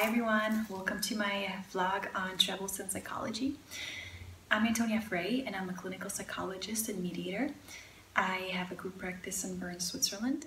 everyone, welcome to my vlog on travels and psychology. I'm Antonia Frey and I'm a clinical psychologist and mediator. I have a group practice in Bern, Switzerland.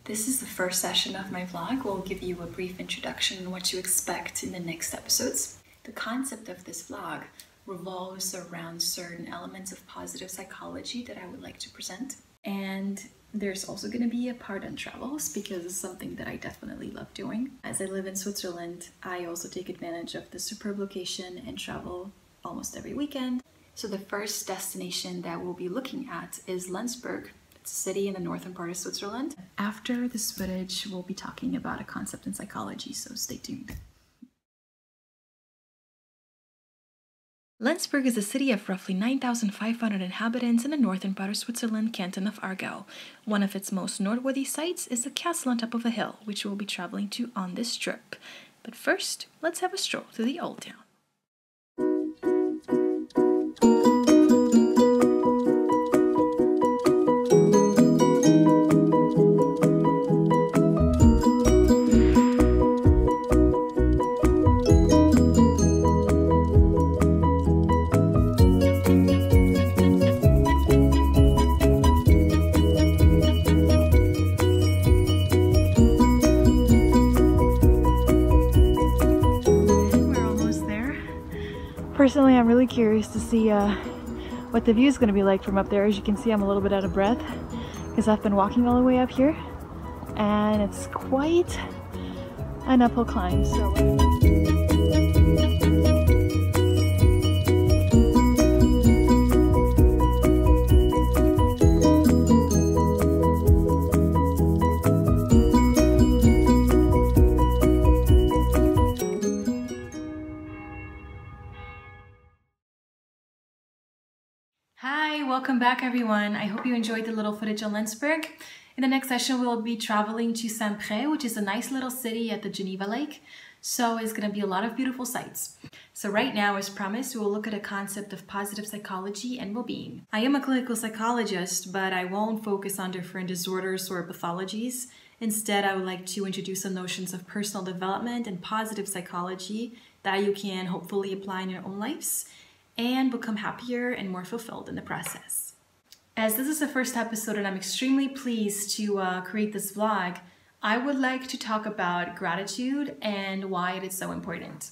This is the first session of my vlog. We'll give you a brief introduction on what to expect in the next episodes. The concept of this vlog revolves around certain elements of positive psychology that I would like to present. And there's also going to be a part on travels because it's something that I definitely love doing. As I live in Switzerland, I also take advantage of the superb location and travel almost every weekend. So the first destination that we'll be looking at is Lenzburg. It's a city in the northern part of Switzerland. After this footage, we'll be talking about a concept in psychology, so stay tuned. Lenzburg is a city of roughly 9,500 inhabitants in the northern part of Switzerland, canton of Aargau. One of its most noteworthy sites is the castle on top of a hill, which we'll be traveling to on this trip. But first, let's have a stroll through the old town. Personally, I'm really curious to see what the view is going to be like from up there. As you can see, I'm a little bit out of breath because I've been walking all the way up here and it's quite an uphill climb. Hi, welcome back everyone. I hope you enjoyed the little footage on Lenzburg. In the next session, we'll be traveling to Saint-Pré, which is a nice little city at the Geneva Lake. So it's going to be a lot of beautiful sights. So right now, as promised, we'll look at a concept of positive psychology and well-being. I am a clinical psychologist, but I won't focus on different disorders or pathologies. Instead, I would like to introduce some notions of personal development and positive psychology that you can hopefully apply in your own lives and become happier and more fulfilled in the process. As this is the first episode and I'm extremely pleased to create this vlog, I would like to talk about gratitude and why it is so important.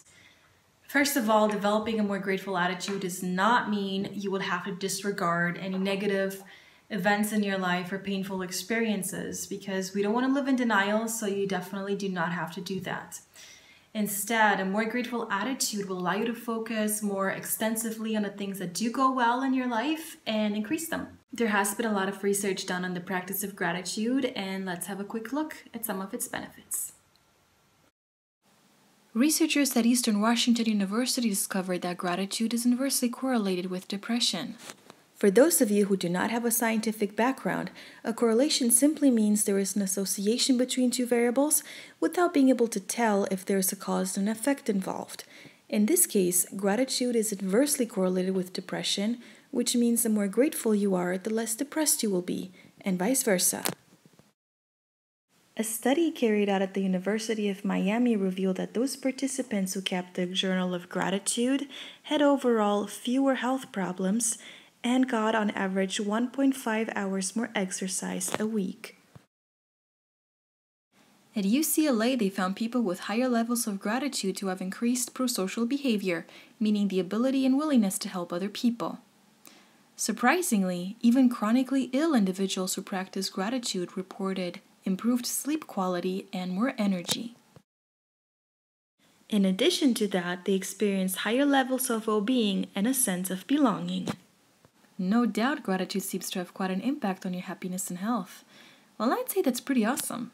First of all, developing a more grateful attitude does not mean you will have to disregard any negative events in your life or painful experiences, because we don't want to live in denial, so you definitely do not have to do that. Instead, a more grateful attitude will allow you to focus more extensively on the things that do go well in your life and increase them. There has been a lot of research done on the practice of gratitude, and let's have a quick look at some of its benefits. Researchers at Eastern Washington University discovered that gratitude is inversely correlated with depression. For those of you who do not have a scientific background, a correlation simply means there is an association between two variables without being able to tell if there is a cause and effect involved. In this case, gratitude is inversely correlated with depression, which means the more grateful you are, the less depressed you will be, and vice versa. A study carried out at the University of Miami revealed that those participants who kept a journal of gratitude had overall fewer health problems and got on average 1.5 hours more exercise a week. At UCLA, they found people with higher levels of gratitude to have increased prosocial behavior, meaning the ability and willingness to help other people. Surprisingly, even chronically ill individuals who practice gratitude reported improved sleep quality and more energy. In addition to that, they experienced higher levels of well-being and a sense of belonging. No doubt gratitude seems to have quite an impact on your happiness and health. Well, I'd say that's pretty awesome.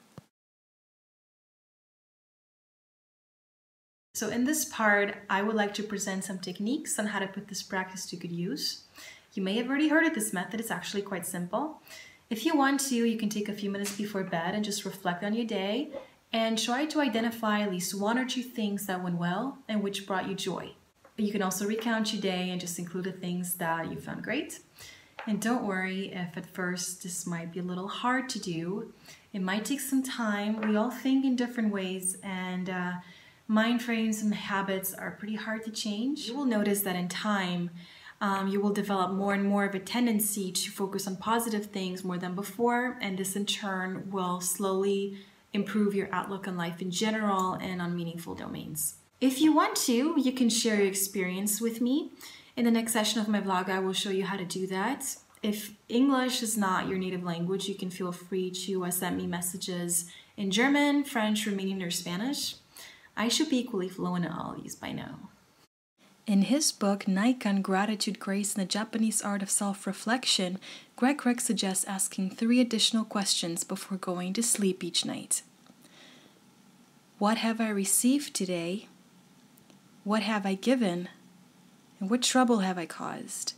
So in this part, I would like to present some techniques on how to put this practice to good use. You may have already heard of this method. It's actually quite simple. If you want to, you can take a few minutes before bed and just reflect on your day and try to identify at least one or two things that went well and which brought you joy. You can also recount your day and just include the things that you found great. And don't worry if at first this might be a little hard to do. It might take some time. We all think in different ways, and mind frames and habits are pretty hard to change. You will notice that in time, you will develop more and more of a tendency to focus on positive things more than before, and this in turn will slowly improve your outlook on life in general and on meaningful domains. If you want to, you can share your experience with me. In the next session of my vlog, I will show you how to do that. If English is not your native language, you can feel free to send me messages in German, French, Romanian, or Spanish. I should be equally fluent in all these by now. In his book, Nike on Gratitude, Grace, and the Japanese Art of Self-Reflection, Greg suggests asking 3 additional questions before going to sleep each night. What have I received today? What have I given? And what trouble have I caused?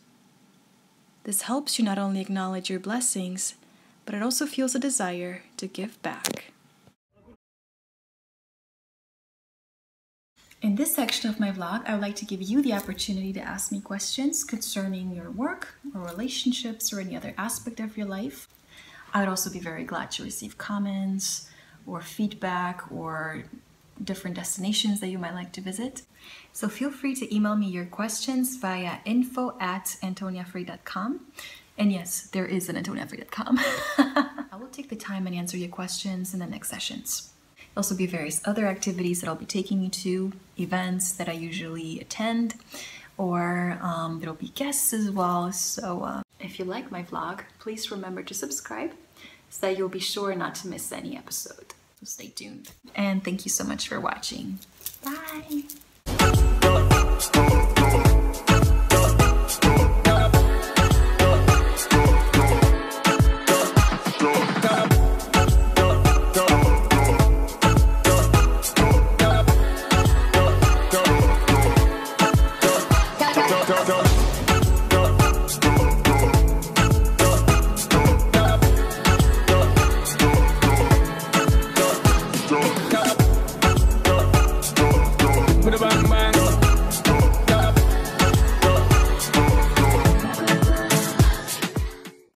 This helps you not only acknowledge your blessings, but it also fuels a desire to give back. In this section of my vlog, I would like to give you the opportunity to ask me questions concerning your work or relationships or any other aspect of your life. I would also be very glad to receive comments or feedback or different destinations that you might like to visit. So feel free to email me your questions via info@antoniafrey.com. And yes, there is an antoniafrey.com. I will take the time and answer your questions in the next sessions. There'll also be various other activities that I'll be taking you to, events that I usually attend, or there'll be guests as well. So if you like my vlog, please remember to subscribe so that you'll be sure not to miss any episode. So stay tuned. And thank you so much for watching. Bye!